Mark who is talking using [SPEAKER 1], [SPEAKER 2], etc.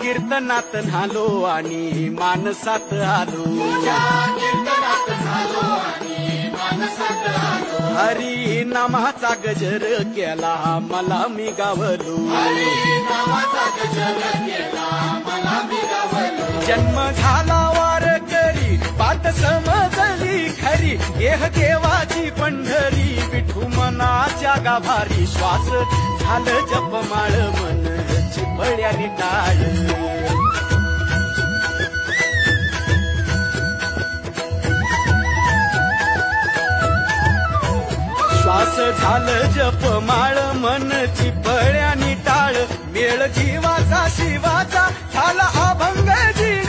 [SPEAKER 1] कीर्तनात न्हालो आणि मानसात आलो हरी नामाचा गजर केला मला मी गावलो जन्म झाला वार करी पात समजली खरी गेह देवाची पंढरी विठू मनाच्या गाभारी श्वास झालं जपमाळ मन चिपळ्यानी टाळ श्वास झालं जपमाळ मन चिपळ्यानी टाळ मेळ जीवाचा शिवाचा झाला अभंग जीव